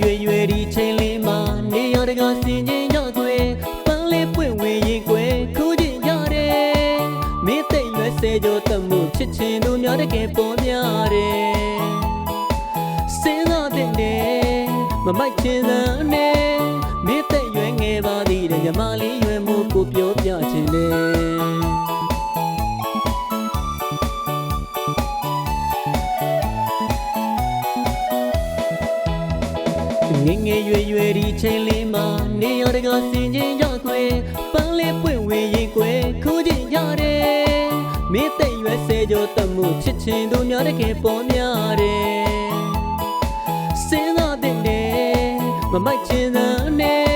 ရွယ်ဒီချိန်လေးမှာနေရတကားစင်ချင်းရောက်သွေးပန်းလေးပွင့်ဝင်ရင်ကွယ်ခိုးချင်ရတယ်မင်းသိရွယ်ဆဲကြောတမှုချစ်ချင်သူများတကယ်ပေါ်များတယ်စဉ်းစားတဲ့နဲ့မမိုက်ချင်တဲ့နဲ့မင်းသိရွယ်ငယ်ပါသေးတယ်ညီမလေးရွယ်မှုကိုပြောပြချင်တယ်ငယ်ရွယ်ဒီချိန်လေးမှာနေရတကားစင်ချင်းရောက်ခွေပန်းလေးပွင့်ဝင်ရင်ကွယ်ခိုးချင်ရတယ်မင်းသိရွယ်ဆဲကြောတမှုချစ်ချင်သူများတကယ်ပေါ်များတယ်စဉ်းစားတဲ့နဲ့မမိုက်ချင်တဲ့နဲ့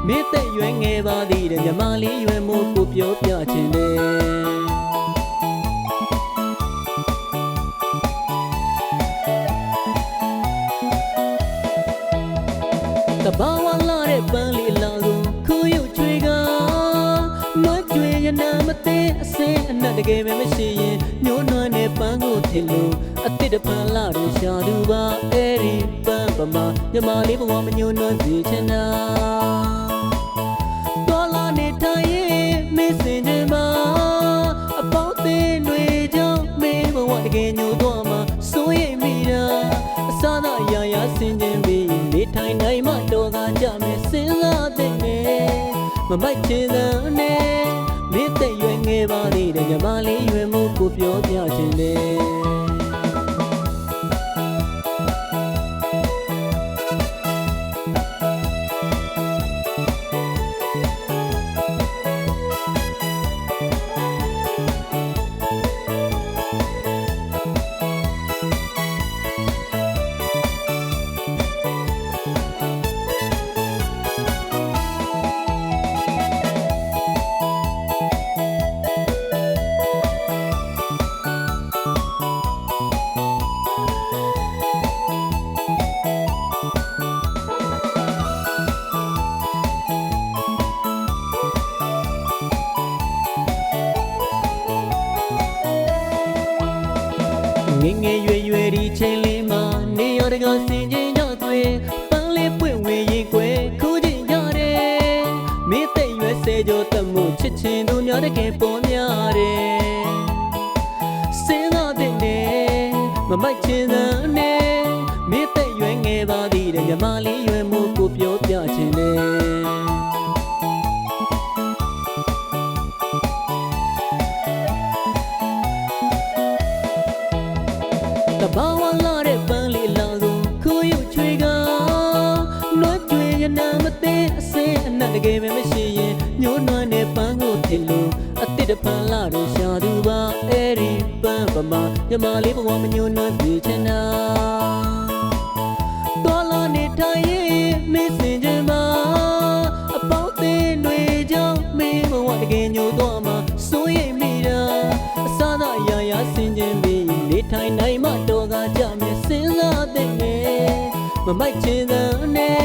မင်းသိရွယ်ငယ်ပါသေးတယ်ညီမလေးရွယ်မှုကိုပြောပြချင်တယ်တဘာဝလာတဲ့ပန်းလေးလာကိုခိုးရုပ်ချွေကနွားကြွေရနာမသိအစင်းအနက်တကယ်ပဲမရှိရင်ညှိုးနွမ်းတဲ့ပန်းကိုထင်လို့အစ်စ်တပန်းလာတော့ရှာသူပါအဲ့ဒီပန်းပမာညီမလေးဘဝမညှိုးနွမ်းစေချင်တာတော်လာနေထိုင်ရင်မင်းစင်ချင်မှာအပေါင်းအသင်းတွေကြောင့်မင်းဘဝတကယ်ညှိုးသွားမှာစိုးရိမ်မိတာအစားသာအရာရာစင်ချင်ပြီးနေထိုင်နိုင်မှတော်ကကြမယ်စဉ်းစားတဲ့နဲ့မမိုက်ချင်တဲ့နဲ့မင်းသိရွယ်ငယ်ပါသေးတယ်ညီမလေးရွယ်မှုကိုပြောပြချင်တယ်ငယ်ရွယ်ဒီချိန်လေးမှာနေရတကားစင်ချင်းရောက်သွေးပန်းလေးပွင့်ဝင်ရင်ကွယ်ခိုးချင်ရတယ်မင်းသိရွယ်ဆဲကြောတမှုချစ်ချင်သူများတကယ်ပေါ်များတယ်စဉ်းစားတဲ့နဲ့မမိုက်ချင်တဲ့နဲ့မင်းသိရွယ်ငယ်ပါသေးတယ်ညီမလေးရွယ်မှုကိုပြောပြချင်တယ်တဘာဝလာတဲ့ပန်းလေးလာကိုခိုးရုပ်ချွေကနွားကြွေရနာမသိအစင်းအနက်တကယ်ပဲမရှိရင်ညှိုးနွမ်းတဲ့ပန်းကိုထင်လို့အစ်စ်တပန်းလာတော့ရှာသူပါအဲ့ဒီပန်းပမာညီမလေးဘဝမညှိုးနွမ်းစေချင်တာတော်လာနေထိုင်ရင်မင်းစင်ချင်မှာအပေါင်းအသင်းတွေကြောင့်မင်းဘဝတကယ်ညှိုးသွားမှာစိုးရိမ်မိတာအစားသာအရာရာစင်ချင်ပြီးနေထိုင်နိုင်မှတော်ကကြမယ်စဉ်းစားတဲ့နဲ့မမိုက်ချင်တဲ့နဲ့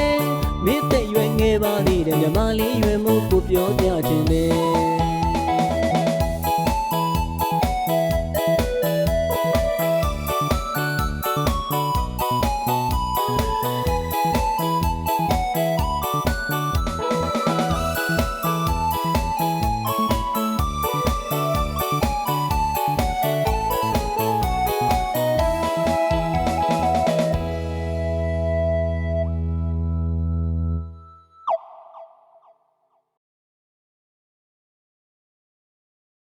မင်းသိရွယ်ငယ်ပါသေးတယ်ညီမလေးရွယ်မှုကိုပြောပြချင်တယ်